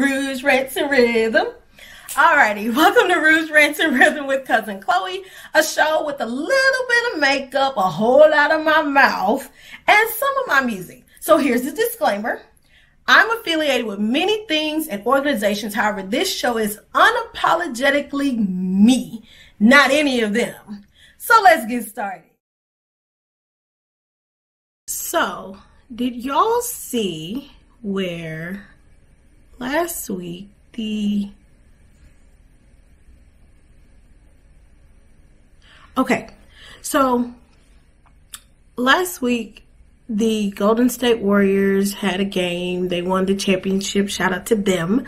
Rouge Rants and Rhythm. Alrighty, welcome to Rouge Rants and Rhythm with CousinChloe, a show with a little bit of makeup, a whole lot of my mouth, and some of my music. So here's the disclaimer. I'm affiliated with many things and organizations. However, this show is unapologetically me, not any of them. So let's get started. So, did y'all see where last week last week the Golden State Warriors had a game. They won the championship. Shout out to them.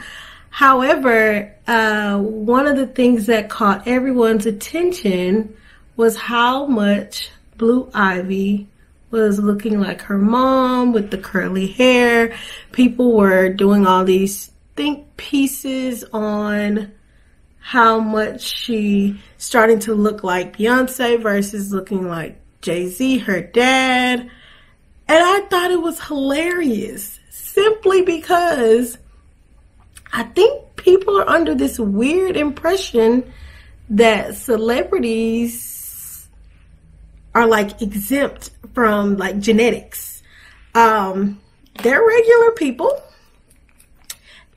However, one of the things that caught everyone's attention was how much Blue Ivy was looking like her mom with the curly hair. People were doing all these think pieces on how much she starting to look like Beyonce versus looking like Jay-Z, her dad. And I thought it was hilarious simply because I think people are under this weird impression that celebrities are like exempt from like genetics. They're regular people.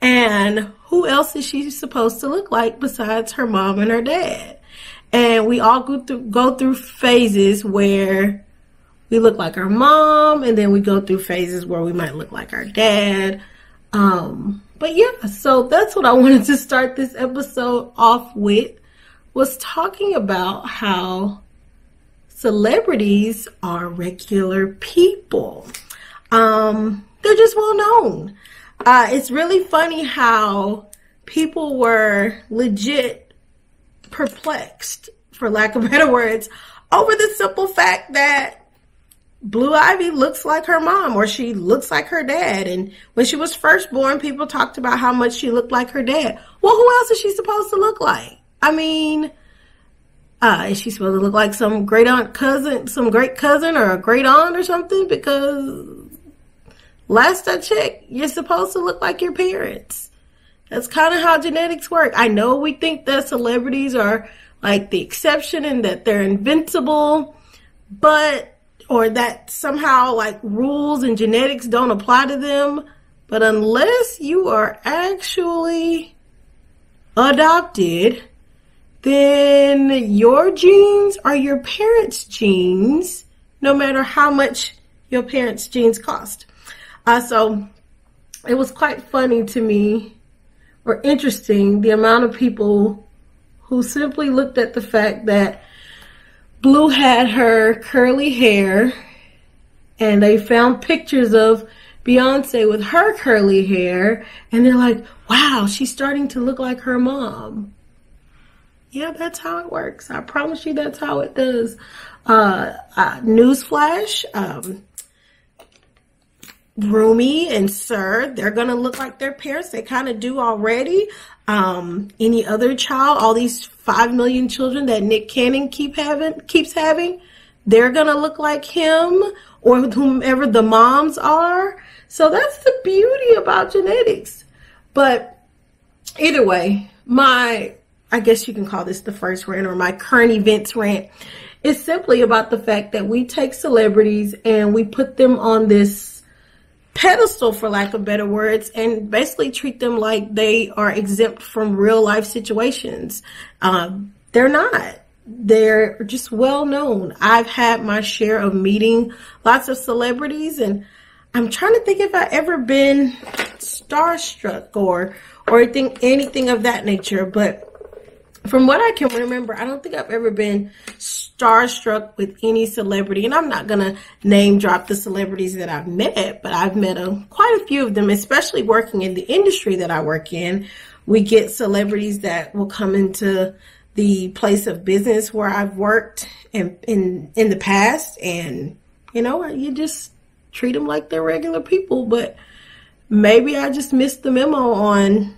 And who else is she supposed to look like besides her mom and her dad? And we all go through phases where we look like our mom, and then we go through phases where we might look like our dad. But yeah, so that's what I wanted to start this episode off with, was talking about how celebrities are regular people. They're just well known. It's really funny how people were legit perplexed, for lack of better words, over the simple fact that Blue Ivy looks like her mom, or she looks like her dad. And when she was first born, people talked about how much she looked like her dad. Well, who else is she supposed to look like? I mean, is she supposed to look like some great cousin or a great aunt or something? Because last I checked, you're supposed to look like your parents. That's kind of how genetics work. I know we think that celebrities are like the exception and that they're invincible, or that somehow like rules and genetics don't apply to them. But unless you are actually adopted, then your genes are your parents' genes, no matter how much your parents' genes cost. So it was quite funny to me, or interesting, the amount of people who simply looked at the fact that Blue had her curly hair, and they found pictures of Beyonce with her curly hair, and they're like, wow, she's starting to look like her mom. Yeah, that's how it works. I promise you that's how it does. Newsflash, Rumi and Sir, they're going to look like their parents. They kind of do already. Any other child, all these 5 million children that Nick Cannon keeps having, they're going to look like him or whomever the moms are. So that's the beauty about genetics. But either way, I guess you can call this the first rant, or my current events rant, is simply about the fact that we take celebrities and we put them on this pedestal, for lack of better words, and basically treat them like they are exempt from real life situations. They're not. They're just well known. I've had my share of meeting lots of celebrities, and I'm trying to think if I've ever been starstruck or anything of that nature. But from what I can remember, I don't think I've ever been starstruck with any celebrity. And I'm not going to name drop the celebrities that I've met, but I've met quite a few of them, especially working in the industry that I work in. We get celebrities that will come into the place of business where I've worked in the past. And, you just treat them like they're regular people. But maybe I just missed the memo on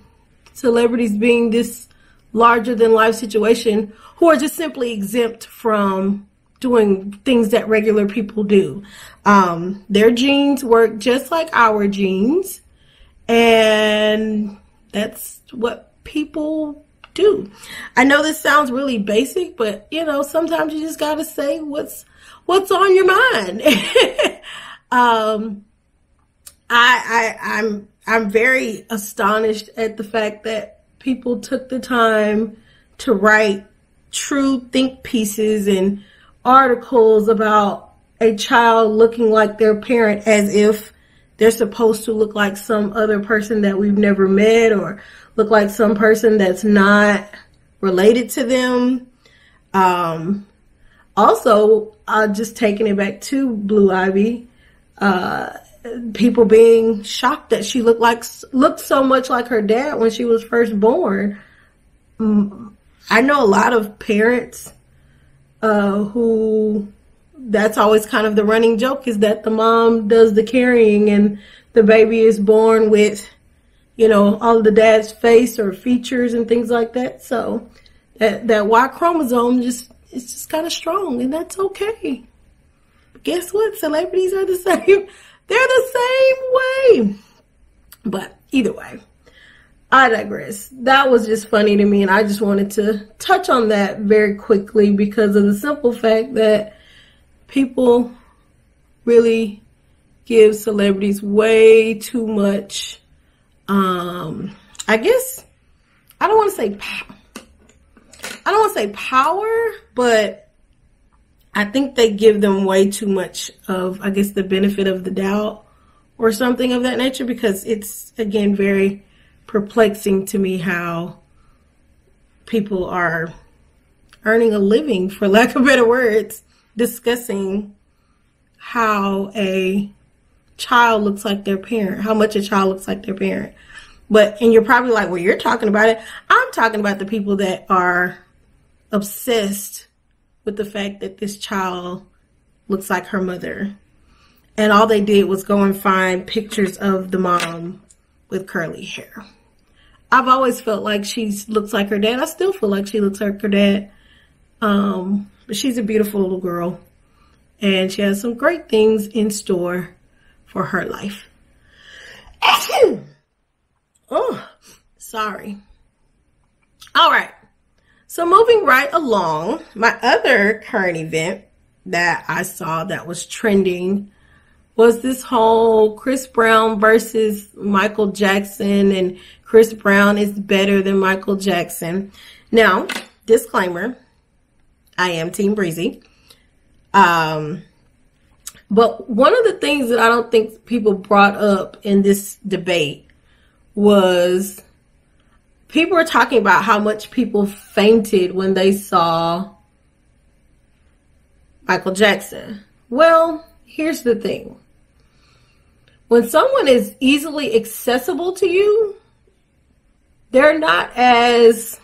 celebrities being this larger than life situation, who are just simply exempt from doing things that regular people do. Their genes work just like our genes, and that's what people do. I know this sounds really basic, but you know, sometimes you just gotta say what's on your mind. I'm very astonished at the fact that people took the time to write true think pieces and articles about a child looking like their parent as if they're supposed to look like some other person that we've never met or look like some person that's not related to them. Also, just taking it back to Blue Ivy, people being shocked that she looked so much like her dad when she was first born. I know a lot of parents who that's always kind of the running joke is that the mom does the carrying and the baby is born with, you know, all of the dad's face or features and things like that. So that Y chromosome it's just kind of strong, and that's okay. But guess what? Celebrities are the same. They're the same way. But either way, I digress. That was just funny to me, and I just wanted to touch on that very quickly because of the simple fact that people really give celebrities way too much, I guess, I don't want to say power, but I think they give them way too much of, I guess, the benefit of the doubt or something of that nature, because it's, again, very perplexing to me how people are earning a living, for lack of better words, discussing how a child looks like their parent, how much a child looks like their parent. And you're probably like, well, you're talking about it. I'm talking about the people that are obsessed with the fact that this child looks like her mother. And all they did was go and find pictures of the mom with curly hair. I've always felt like she looks like her dad. I still feel like she looks like her dad. But she's a beautiful little girl. And she has some great things in store for her life. Oh, sorry. All right. So moving right along, my other current event that I saw that was trending was this whole Chris Brown versus Michael Jackson, and Chris Brown is better than Michael Jackson. Now, disclaimer, I am Team Breezy. But one of the things that I don't think people brought up in this debate was people were talking about how much people fainted when they saw Michael Jackson. Well, here's the thing. When someone is easily accessible to you, they're not as,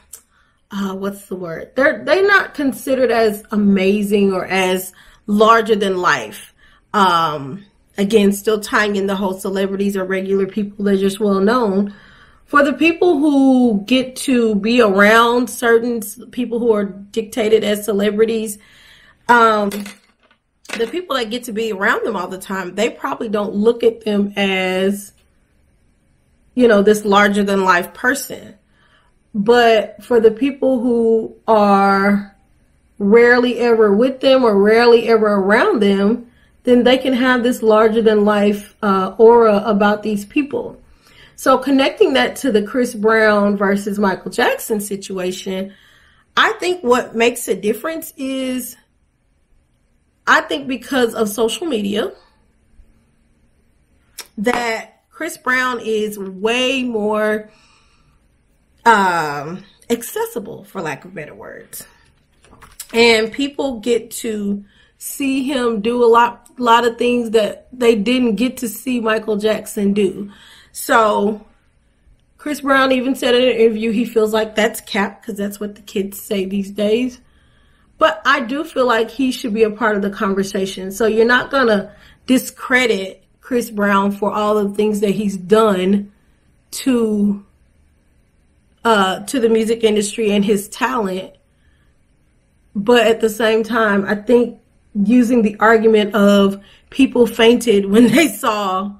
what's the word? They're not considered as amazing or as larger than life. Again, still tying in the whole celebrities or regular people, they're just well known. For the people who get to be around certain people who are dictated as celebrities, the people that get to be around them all the time, they probably don't look at them as, you know, this larger than life person. But for the people who are rarely ever with them or rarely ever around them, then they can have this larger than life aura about these people. So connecting that to the Chris Brown versus Michael Jackson situation, I think what makes a difference is, I think because of social media, that Chris Brown is way more accessible, for lack of better words. And people get to see him do a lot of things that they didn't get to see Michael Jackson do. So Chris Brown even said in an interview he feels like that's cap, because that's what the kids say these days. But I do feel like he should be a part of the conversation. So you're not going to discredit Chris Brown for all of the things that he's done to the music industry and his talent. But at the same time, I think using the argument of people fainted when they saw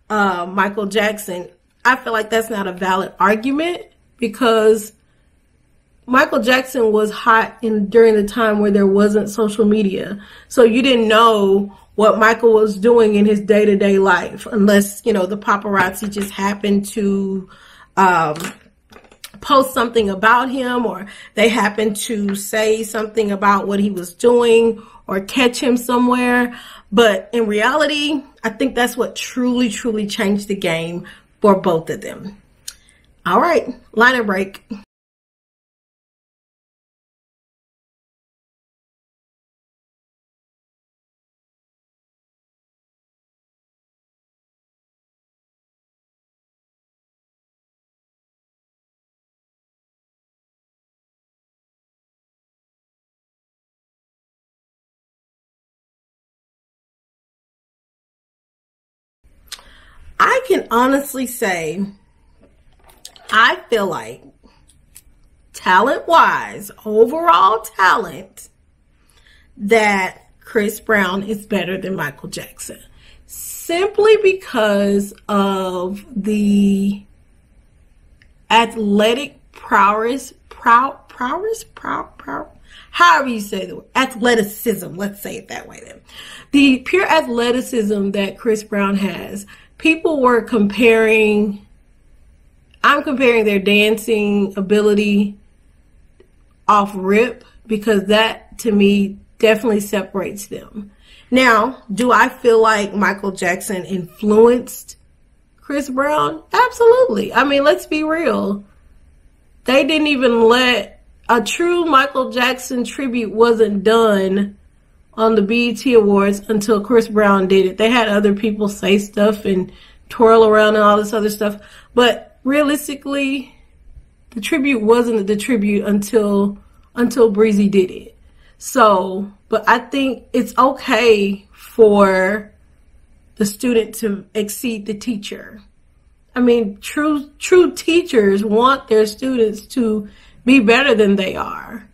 Michael Jackson, I feel like that's not a valid argument, because Michael Jackson was hot during the time where there wasn't social media. So you didn't know what Michael was doing in his day-to-day life, unless, the paparazzi just happened to post something about him, or they happened to say something about what he was doing or catch him somewhere. But in reality, I think that's what truly, truly changed the game for both of them. All right, liner break. I can honestly say, I feel like talent-wise, overall talent, that Chris Brown is better than Michael Jackson. Simply because of the athletic prowess, however you say the word, athleticism, let's say it that way then. The pure athleticism that Chris Brown has. People were I'm comparing their dancing ability off rip, because that to me definitely separates them. Now, do I feel like Michael Jackson influenced Chris Brown? Absolutely. I mean, let's be real. They didn't even let a true Michael Jackson tribute wasn't done on the BET Awards until Chris Brown did it. They had other people say stuff and twirl around and all this other stuff. But realistically, the tribute wasn't the tribute until Breezy did it. So, but I think it's okay for the student to exceed the teacher. I mean, true teachers want their students to be better than they are.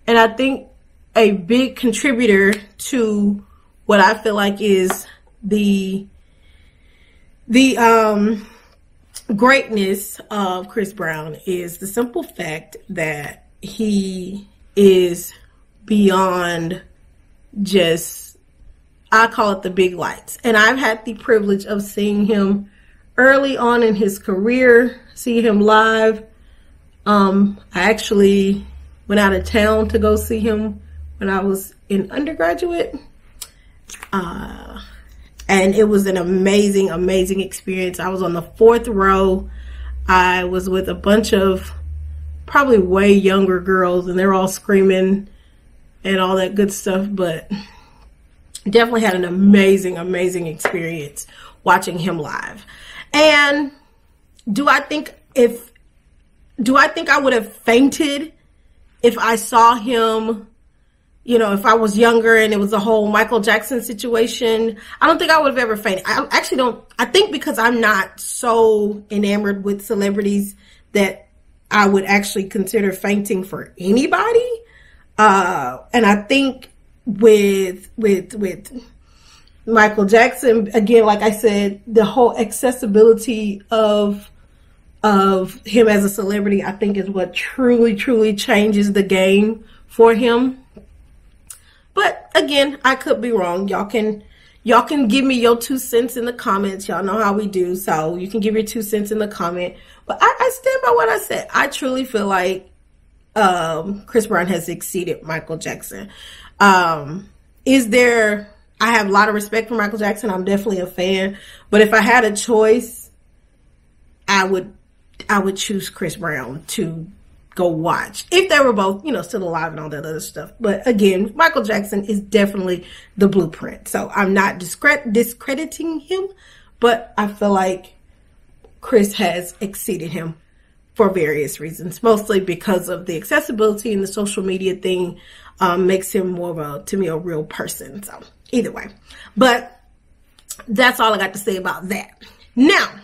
And I think a big contributor to what I feel like is the greatness of Chris Brown is the simple fact that he is beyond just, I call it the big lights. And I've had the privilege of seeing him early on in his career, see him live. I actually went out of town to go see him when I was in undergraduate. And it was an amazing, amazing experience. I was on the 4th row. I was with a bunch of probably way younger girls, and they're all screaming and all that good stuff. But definitely had an amazing, amazing experience watching him live. And do I think I would have fainted if I saw him, if I was younger and it was a whole Michael Jackson situation? I don't think I would have ever fainted. I actually don't. I think because I'm not so enamored with celebrities that I would actually consider fainting for anybody. And I think with Michael Jackson, again, like I said, the whole accessibility of him as a celebrity, I think is what truly, truly changes the game for him. But again, I could be wrong. Y'all can give me your 2 cents in the comments. Y'all know how we do. So you can give your 2 cents in the comment. But I stand by what I said. I truly feel like Chris Brown has exceeded Michael Jackson. I have a lot of respect for Michael Jackson. I'm definitely a fan. But if I had a choice, I would choose Chris Brown to go watch if they were both, still alive and all that other stuff. But again, Michael Jackson is definitely the blueprint. So I'm not discrediting him, but I feel like Chris has exceeded him for various reasons, mostly because of the accessibility and the social media thing makes him more of to me, a real person. So either way, but that's all I got to say about that. Now,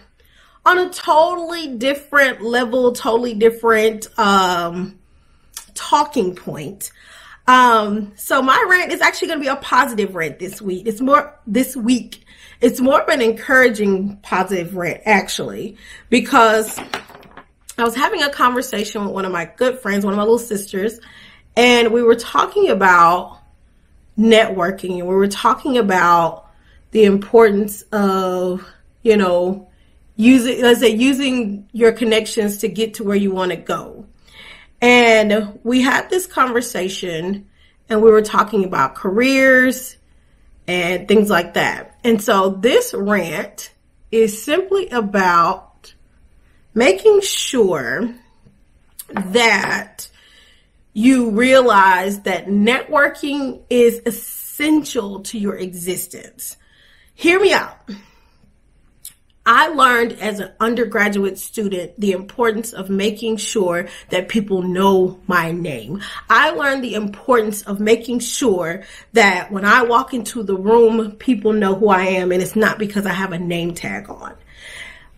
on a totally different level, totally different talking point. So my rant is actually going to be a positive rant this week. It's more this week. It's more of an encouraging positive rant, actually, because I was having a conversation with one of my good friends, one of my little sisters, and we were talking about networking, and we were talking about the importance of, using your connections to get to where you want to go. And we had this conversation, and we were talking about careers and things like that. And so this rant is simply about making sure that you realize that networking is essential to your existence. Hear me out. I learned as an undergraduate student the importance of making sure that people know my name. I learned the importance of making sure that when I walk into the room, people know who I am, and it's not because I have a name tag on.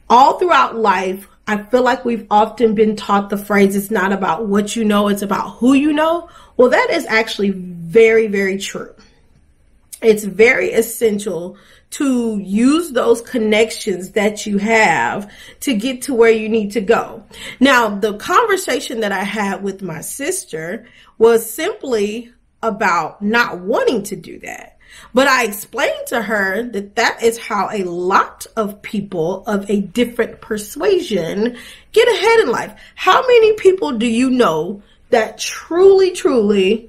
All throughout life, I feel like we've often been taught the phrase, it's not about what you know, it's about who you know. Well, that is actually very, very true. It's very essential to use those connections that you have to get to where you need to go. Now, the conversation that I had with my sister was simply about not wanting to do that. But I explained to her that that is how a lot of people of a different persuasion get ahead in life. How many people do you know that truly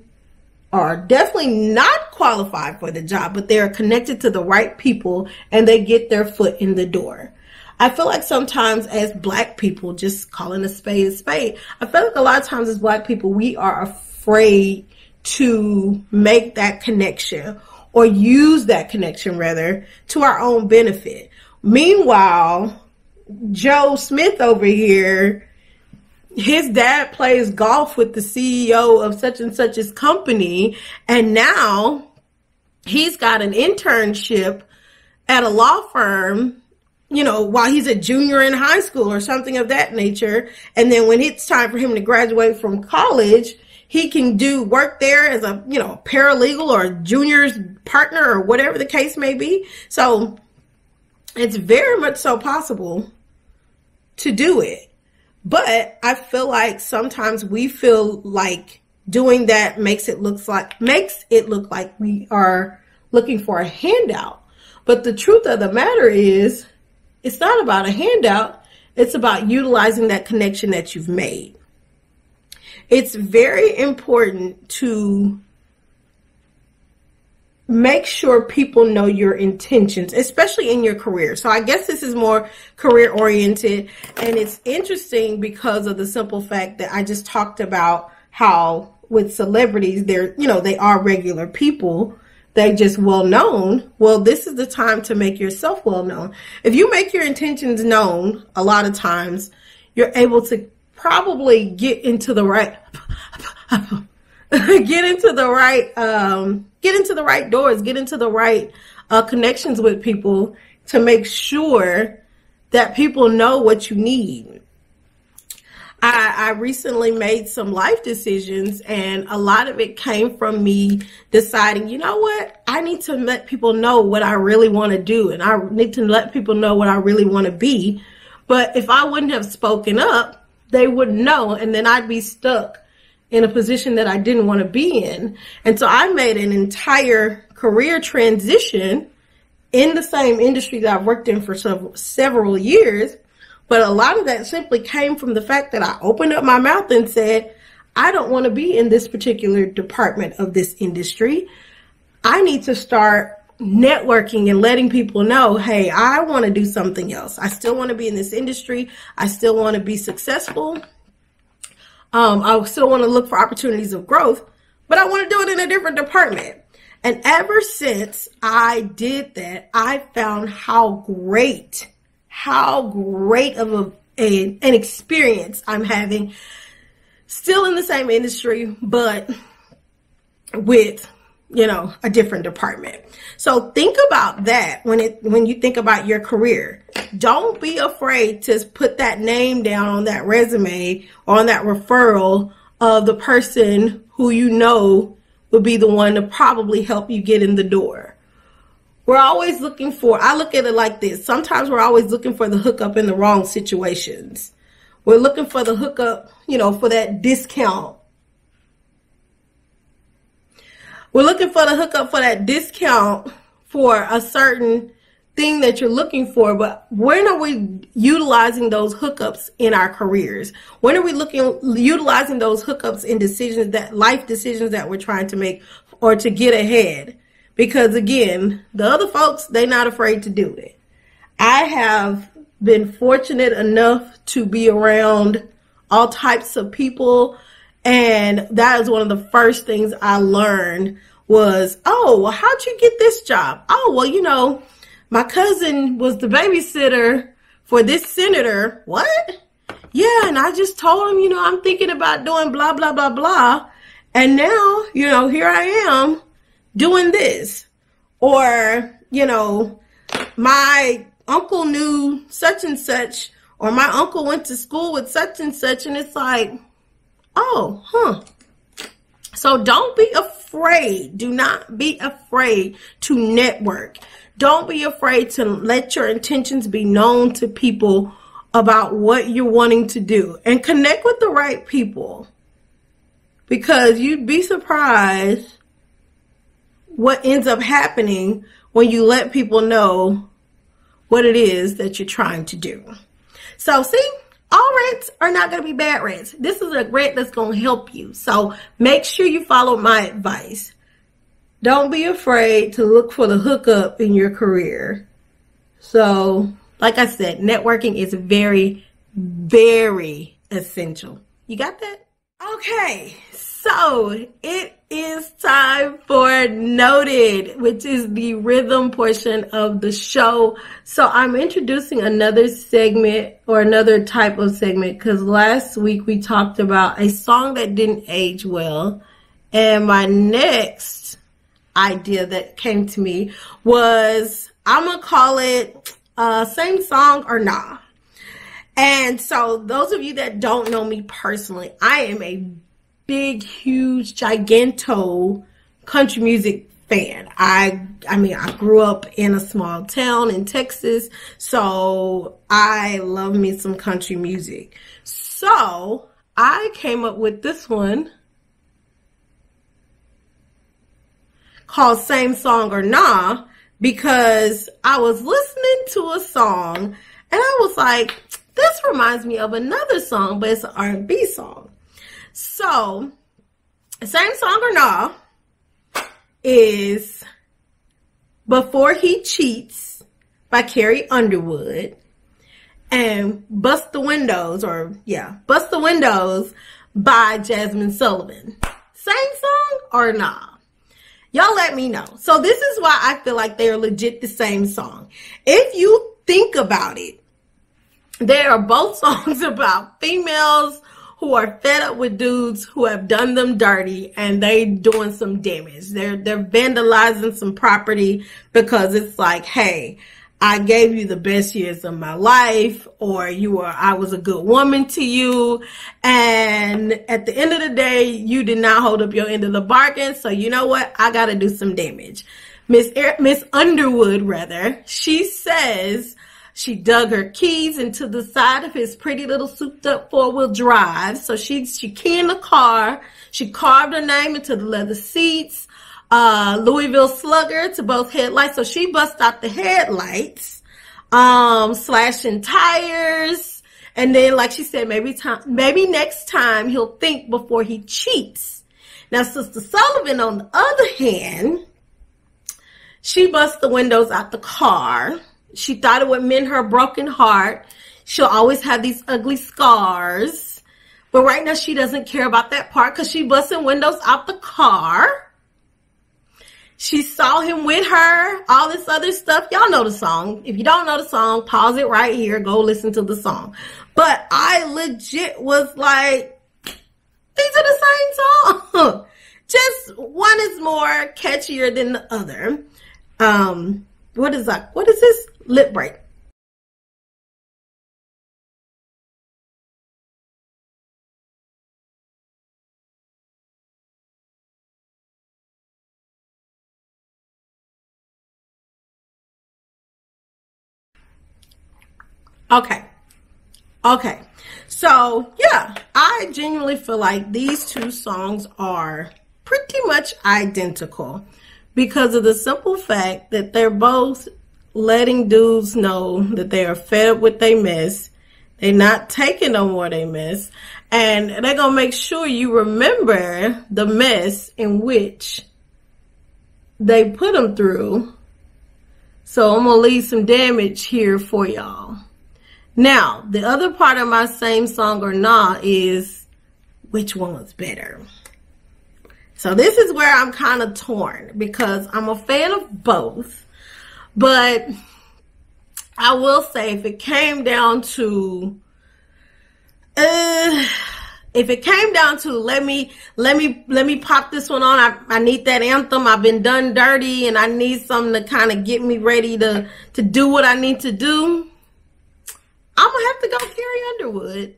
are definitely not qualified for the job, but they are connected to the right people and they get their foot in the door? I feel like sometimes as Black people, just calling a spade, I feel like a lot of times as Black people, we are afraid to make that connection or use that connection rather to our own benefit. Meanwhile, Joe Smith over here, his dad plays golf with the CEO of such and such's company, and now he's got an internship at a law firm, while he's a junior in high school or something of that nature. And then when it's time for him to graduate from college, he can do work there as a, paralegal or a junior's partner or whatever the case may be. So it's very much so possible to do it. But I feel like sometimes we feel like doing that makes it look like we are looking for a handout. But the truth of the matter is, it's not about a handout. It's about utilizing that connection that you've made. It's very important to make sure people know your intentions, especially in your career. So I guess this is more career oriented, and it's interesting because of the simple fact that I just talked about how with celebrities, they are regular people. They just well known. Well, this is the time to make yourself well known. If you make your intentions known, a lot of times you're able to probably get into the right doors, get into the right connections with people to make sure that people know what you need. I recently made some life decisions, and a lot of it came from me deciding, you know what, I need to let people know what I really want to do, and I need to let people know what I really want to be. But if I wouldn't have spoken up, they wouldn't know, and then I'd be stuck in a position that I didn't want to be in. And so I made an entire career transition in the same industry that I've worked in for several years. But a lot of that simply came from the fact that I opened up my mouth and said, I don't want to be in this particular department of this industry. I need to start networking and letting people know, hey, I want to do something else. I still want to be in this industry. I still want to be successful. I still want to look for opportunities of growth, but I want to do it in a different department. And ever since I did that, I found how great of an experience I'm having, still in the same industry, but with, a different department. So think about that when you think about your career. Don't be afraid to put that name down on that resume or on that referral of the person who would be the one to probably help you get in the door. we're always looking for, I look at it like this. Sometimes we're always looking for the hookup in the wrong situations. We're looking for the hookup, you know, for that discount. We're looking for the hookup for that discount for a certain thing that you're looking for, but when are we utilizing those hookups in our careers? When are we utilizing those hookups in decisions, that life decisions that we're trying to make or to get ahead? Because again, the other folks, they're not afraid to do it. I have been fortunate enough to be around all types of people, and that is one of the first things I learned was, oh, well, how'd you get this job? Oh, well, you know, my cousin was the babysitter for this senator. What? Yeah, and I just told him, you know, I'm thinking about doing blah, blah, blah, blah. And now, you know, here I am doing this. Or, you know, my uncle knew such and such, or my uncle went to school with such and such. And it's like, oh, huh. So don't be afraid. Do not be afraid to network. Don't be afraid to let your intentions be known to people about what you're wanting to do, and connect with the right people, because you'd be surprised what ends up happening when you let people know what it is that you're trying to do. So see, all rants are not going to be bad rants. This is a rant that's going to help you. So make sure you follow my advice. Don't be afraid to look for the hookup in your career. So, like I said, networking is very, very essential. You got that? Okay, so it is time for Noted, which is the rhythm portion of the show. So I'm introducing another segment, or another type of segment, because last week we talked about a song that didn't age well. And my next idea that came to me was, I'm gonna call it Same Song or Nah. And so those of you that don't know me personally, I am a big, huge, giganto country music fan. I mean, I grew up in a small town in Texas, so I love me some country music. So I came up with this one called Same Song or Nah, because I was listening to a song and I was like, this reminds me of another song, but it's an R&B song. So Same Song or Nah is Before He Cheats by Carrie Underwood, and Bust the Windows, Bust the Windows by Jazmine Sullivan. Same song or nah? Y'all let me know. So this is why I feel like they are legit the same song. If you think about it, they are both songs about females who are fed up with dudes who have done them dirty, and they doing some damage. They're vandalizing some property because it's like, hey, I gave you the best years of my life, or I was a good woman to you, and at the end of the day, you did not hold up your end of the bargain. So you know what? I got to do some damage. Miss Underwood, rather, she says she dug her keys into the side of his pretty little souped up 4-wheel drive. So she keyed in the car. She carved her name into the leather seats. Louisville Slugger to both headlights. So she bust out the headlights, slashing tires. And then, like she said, maybe next time he'll think before he cheats. Now, Sister Sullivan, on the other hand, she bust the windows out the car. She thought it would mend her broken heart. She'll always have these ugly scars. But right now, she doesn't care about that part because she busting windows out the car. She saw him with her, all this other stuff. Y'all know the song. If you don't know the song, pause it right here. Go listen to the song. But I legit was like, these are the same song. Just one is more catchier than the other. What is this? Lip break. Okay. Okay. So, yeah, I genuinely feel like these two songs are pretty much identical because of the simple fact that they're both letting dudes know that they are fed up with their mess. They're not taking no more they mess. And they're going to make sure you remember the mess in which they put them through. So I'm going to leave some damage here for y'all. Now, the other part of my same song or not is which one was better. So this is where I'm kind of torn because I'm a fan of both. But I will say if it came down to let me pop this one on. I need that anthem. I've been done dirty and I need something to kind of get me ready to do what I need to do. I'm gonna have to go Carrie Underwood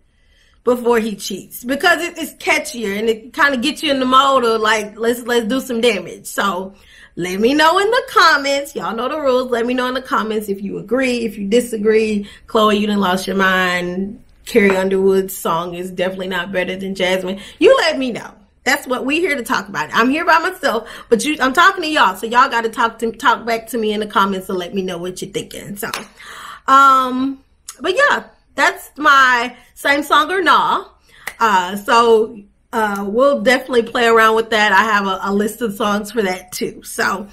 before he cheats because it's catchier and it kind of gets you in the mode of like let's do some damage. So let me know in the comments. Y'all know the rules. Let me know in the comments if you agree, if you disagree. Chloe, you done lost your mind. Carrie Underwood's song is definitely not better than Jazmine. You let me know. That's what we're here to talk about. I'm here by myself, but I'm talking to y'all, so y'all got to talk back to me in the comments and let me know what you're thinking. So, but yeah, that's my same song or nah. So we'll definitely play around with that. I have a list of songs for that too. So,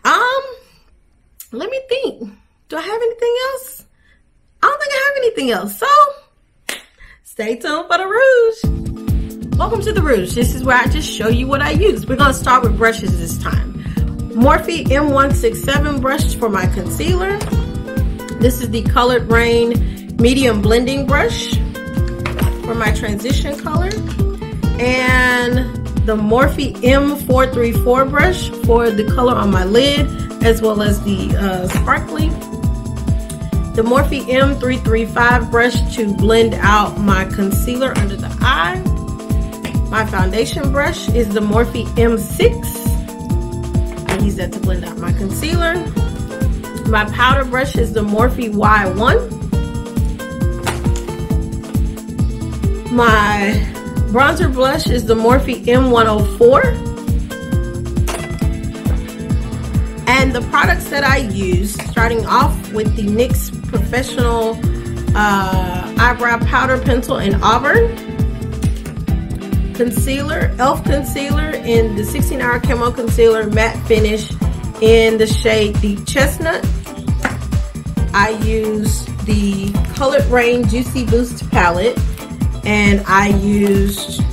let me think. Do I have anything else? I don't think I have anything else. So, stay tuned for the Rouge. Welcome to the Rouge. This is where I just show you what I use. We're going to start with brushes this time. Morphe M167 brush for my concealer. This is the Colored Rain medium blending brush for my transition color. And the Morphe M434 brush for the color on my lid, as well as the sparkly. The Morphe M335 brush to blend out my concealer under the eye. My foundation brush is the Morphe M6. I use that to blend out my concealer. My powder brush is the Morphe Y1. My bronzer blush is the Morphe M104. And the products that I use, starting off with the NYX Professional Eyebrow Powder Pencil in Auburn. Concealer, e.l.f. concealer in the 16-Hour Camo Concealer Matte Finish in the shade Deep Chestnut. I use the Colored Rain Juicy Boost palette, and I used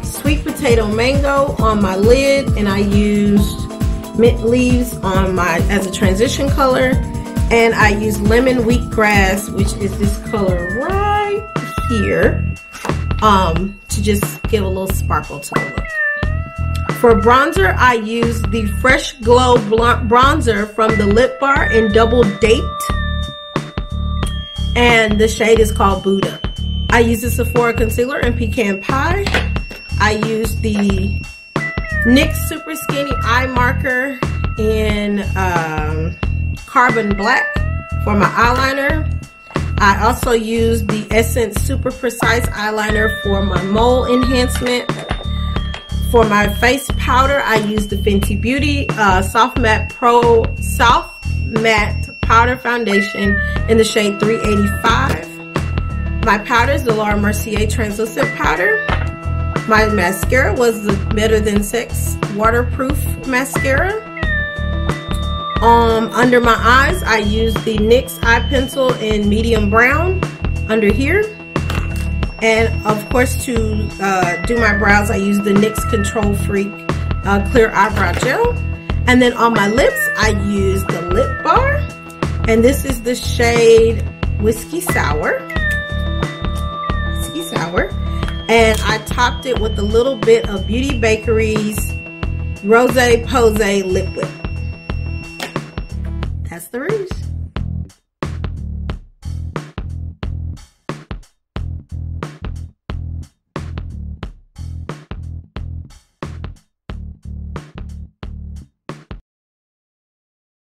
Sweet Potato Mango on my lid, and I used Mint Leaves on as a transition color, and I used Lemon Wheatgrass, which is this color right here, to just give a little sparkle to the look. For bronzer, I use the Fresh Glow bronzer from the Lip Bar in Double Date, and the shade is called Buddha. I use the Sephora concealer in Pecan Pie. I use the NYX Super Skinny Eye Marker in Carbon Black for my eyeliner. I also use the Essence Super Precise Eyeliner for my mole enhancement. For my face powder, I use the Fenty Beauty Soft Matte Powder Foundation in the shade 385. My powder is the Laura Mercier Translucent Powder. My mascara was the Better Than Sex Waterproof Mascara. Under my eyes, I use the NYX Eye Pencil in medium brown under here. And of course, to do my brows, I use the NYX Control Freak Clear Eyebrow Gel. And then on my lips, I use the Lip Bar. And this is the shade Whiskey Sour. Whiskey Sour. And I topped it with a little bit of Beauty Bakery's Rose Pose Lip Whip. That's the Rouge.